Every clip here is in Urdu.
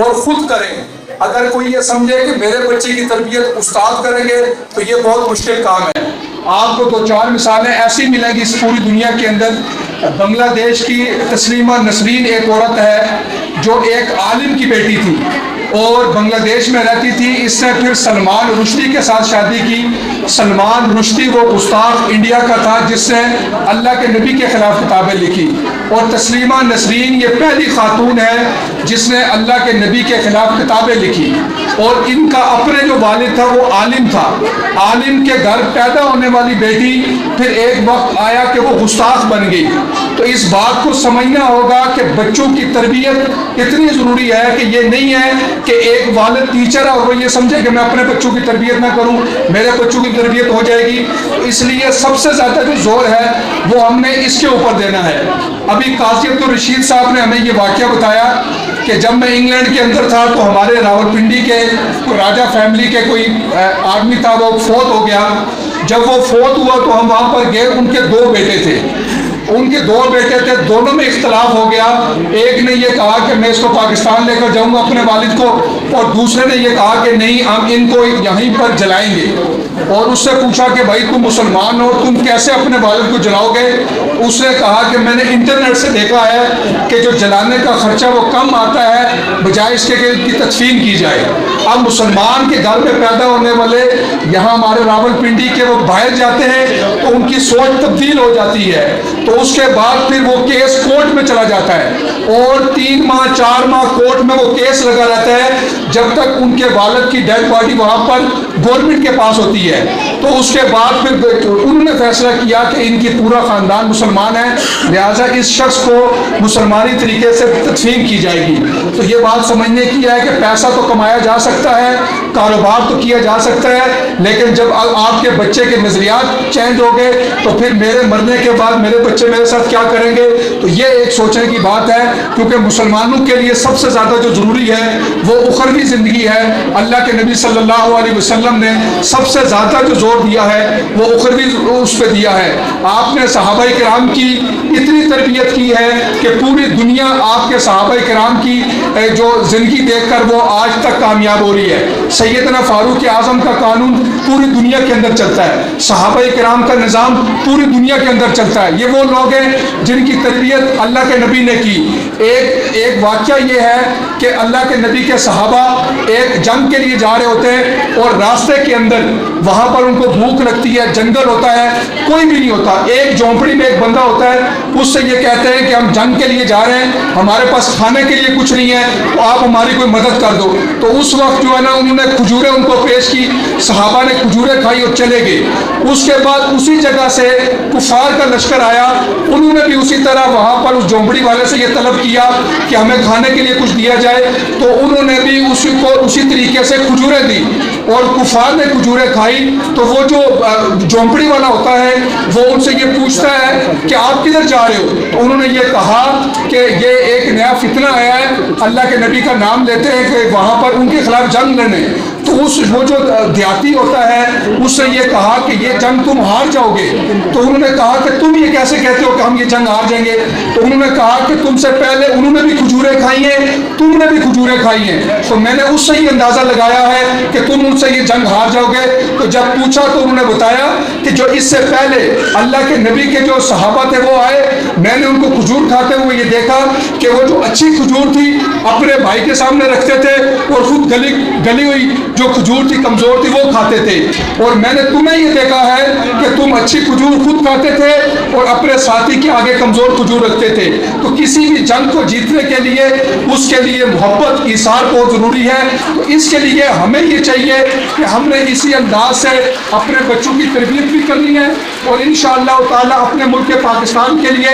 اور خود کریں. اگر کوئی یہ سمجھے کہ میرے بچے کی تربیت استاد کریں گے تو یہ بہت مشکل کام ہے. آپ کو 2-4 مثالیں ایسی ملیں گی اس پوری دنیا کے اندر. بنگلہ دیش کی تسلیمہ نسرین ایک عورت ہے جو ایک عالم کی بیٹی تھی اور بنگلہ دیش میں رہتی تھی. اس نے پھر سلمان رشدی کے ساتھ شادی کی. سلمان رشدی وہ گستاخ انڈیا کا تھا جس نے اللہ کے نبی کے خلاف کتابیں لکھی, اور تسلیمہ نسرین یہ پہلی خاتون ہے جس نے اللہ کے نبی کے خلاف کتابیں لکھی. اور ان کا اپنے جو والد تھا وہ عالم تھا. عالم کے گھر پیدا ہونے والی بیٹی پھر ایک وقت آیا کہ وہ گستاخ بن گئی. تو اس بات کو سمجھنا ہوگا کہ بچوں کی تربیت اتنی ضروری ہے کہ یہ نہیں ہے کہ ایک والد ٹیچر ہے اور وہ یہ سمجھے کہ میں اپنے بچوں کی تربیت نہ کروں, میرے بچوں کی تربیت ہو جائے گی. تو اس لیے سب سے زیادہ جو زور ہے وہ ہم نے اس کے اوپر دینا ہے. ابھی قاضی عبدالرشید صاحب نے ہمیں یہ واقعہ بتایا کہ جب میں انگلینڈ کے اندر تھا تو ہمارے راولپنڈی کے راجہ فیملی کے کوئی آدمی تھا, وہ فوت ہو گیا. جب وہ فوت ہوا تو ہم وہاں پر گئے. ان کے 2 بیٹے تھے, ان کے 2 بیٹے تھے, دونوں میں اختلاف ہو گیا. ایک نے یہ کہا کہ میں اس کو پاکستان لے کر جاؤں گا اپنے والد کو, اور دوسرے نے یہ کہا کہ نہیں ہم ان کو یہیں پر جلائیں گے. اور اس سے پوچھا کہ بھائی تم مسلمان ہو, تم کیسے اپنے والد کو جلاؤ گے؟ اس نے کہا کہ میں نے انٹرنیٹ سے دیکھا ہے کہ جو جلانے کا خرچہ وہ کم آتا ہے بجائے اس کے کہ ان کی تدفین کی جائے. اب مسلمان کے گھر میں پیدا ہونے والے یہاں ہمارے راولپنڈی کے وہ باہر جاتے ہیں تو ان کی سوچ تبدیل ہو جاتی ہے. تو اس کے بعد پھر وہ کیس کورٹ میں چلا جاتا ہے اور 3 ماہ 4 ماہ کورٹ میں وہ کیس لگا رہتا ہے جب تک ان کے والد کی ڈیڈ باڈی وہاں پر گورنمنٹ کے پاس ہوتی ہے. تو اس کے بعد پھر انہوں نے فیصلہ کیا کہ ان کی پورا خاندان مسلمان ہے, لہٰذا اس شخص کو مسلمانی طریقے سے تدفین کی جائے گی. تو یہ بات سمجھنے کی ہے کہ پیسہ تو کمایا جا سکتا ہے, کاروبار تو کیا جا سکتا ہے, لیکن جب آپ کے بچے کے نظریات چینج ہو گئے تو پھر میرے مرنے کے بعد میرے بچے میرے ساتھ کیا کریں گے. تو یہ ایک سوچنے کی بات ہے, کیونکہ مسلمانوں کے لیے سب سے زیادہ جو ضروری ہے وہ اخروی زندگی ہے. اللہ کے نبی صلی اللہ علیہ وسلم نے سب سے زیادہ جو زور دیا ہے وہ اخروی اس پہ دیا ہے. آپ نے صحابہ کرام کی اتنی تربیت کی ہے کہ پوری دنیا آپ کے صحابہ کرام کی جو زندگی دیکھ کر وہ آج تک کامیاب ہو رہی ہے. سیدنا فاروق اعظم کا قانون پوری دنیا کے اندر چلتا ہے, صحابہ کرام کا نظام پوری دنیا کے اندر چلتا ہے. یہ وہ لوگ ہیں جن کی تربیت اللہ کے نبی نے کی. ایک واقعہ یہ ہے کہ اللہ کے نبی کے صحابہ ایک جنگ کے لیے جا رہے ہوتے ہیں اور راستے کے اندر وہاں پر ان کو بھوک لگتی ہے, جنگل ہوتا ہے, کوئی بھی نہیں ہوتا. ایک جھونپڑی میں ایک بندہ ہوتا ہے, اس سے یہ کہتے ہیں کہ ہم جنگ کے لیے جا رہے ہیں, ہمارے پاس کھانے کے لیے کچھ نہیں ہے, تو آپ ہماری کوئی مدد کر دو. تو اس وقت جو ہے نا انہوں نے کھجوریں ان کو پیش کی, صحابہ نے کھجوریں کھائی اور چلے گئے. اس کے بعد اسی جگہ سے کفار کا لشکر آیا, انہوں نے بھی اسی طرح وہاں پر اس جھونپڑی والے سے یہ طلب کیا کہ ہمیں کھانے کے لیے کچھ دیا جائے. تو انہوں نے بھی اسی کو اسی طریقے سے کھجوریں دی اور کفار نے کھجوریں کھائی. تو وہ جو جھونپڑی والا ہوتا ہے وہ ان سے یہ پوچھتا ہے کہ آپ کدھر جا رہے ہو؟ تو انہوں نے یہ کہا کہ یہ ایک نیا فتنہ آیا ہے, اللہ کے نبی کا نام لیتے ہیں کہ وہاں پر ان کے خلاف جنگ لڑنے. تو وہ جو دیہاتی ہوتا ہے اس سے یہ کہا کہ یہ جنگ تم ہار جاؤ گے. تو انہوں نے کہا کہ تم یہ کیسے کہتے ہو کہ ہم یہ جنگ ہار جائیں گے؟ تو انہوں نے کہا کہ تم سے پہلے انہوں نے بھی کھجوریں کھائی ہیں, تم نے بھی کھجوریں کھائی ہیں, تو میں نے اس سے یہ اندازہ لگایا ہے کہ تم ان سے یہ جنگ ہار جاؤ گے. تو جب پوچھا تو انہوں نے بتایا کہ جو اس سے پہلے اللہ کے نبی کے جو صحابہ تھے وہ آئے, میں نے ان کو کھجور کھاتے ہوئے یہ دیکھا کہ وہ جو اچھی کھجور تھی اپنے بھائی کے سامنے رکھتے تھے اور خود گلی ہوئی جو کھجور تھی کمزور تھی وہ کھاتے تھے. اور میں نے تمہیں یہ دیکھا ہے کہ تم اچھی کھجور خود کھاتے تھے اور اپنے ساتھی کے آگے کمزور کھجور رکھتے تھے. تو کسی بھی جنگ کو جیتنے کے لیے اس کے لیے محبت ایثار بہت ضروری ہے. تو اس کے لیے ہمیں یہ چاہیے کہ ہم نے اسی انداز سے اپنے بچوں کی تربیت بھی کرنی ہے اور انشاءاللہ تعالی اپنے ملک پاکستان کے لیے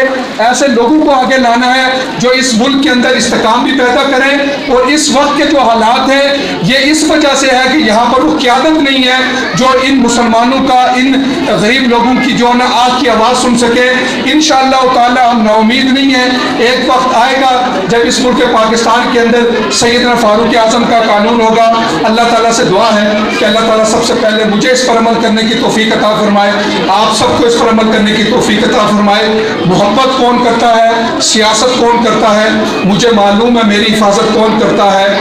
ایسے لوگوں کو آگے لانا ہے جو اس ملک کے اندر استحکام بھی پیدا کریں. اور اس وقت کے جو حالات ہیں یہ اس وجہ سے ہے کہ یہاں پر وہ قیادت نہیں ہے جو ان مسلمانوں کا, ان غریب لوگوں کی جو نا آج کی آواز سن سکے. انشاءاللہ تعالی ہم نا امید نہیں ہیں, ایک وقت آئے گا جب اس ملک پاکستان کے اندر سیدنا فاروق اعظم کا قانون ہوگا. اللہ تعالیٰ سے دعا ہے کہ اللہ تعالیٰ سب سے پہلے مجھے اس پر عمل کرنے کی توفیق عطا فرمائے, آپ سب کو اس پر عمل کرنے کی توفیق عطا فرمائے. محبت کون کرتا ہے, سیاست کون کرتا ہے, مجھے معلوم ہے میری حفاظت کون کرتا ہے.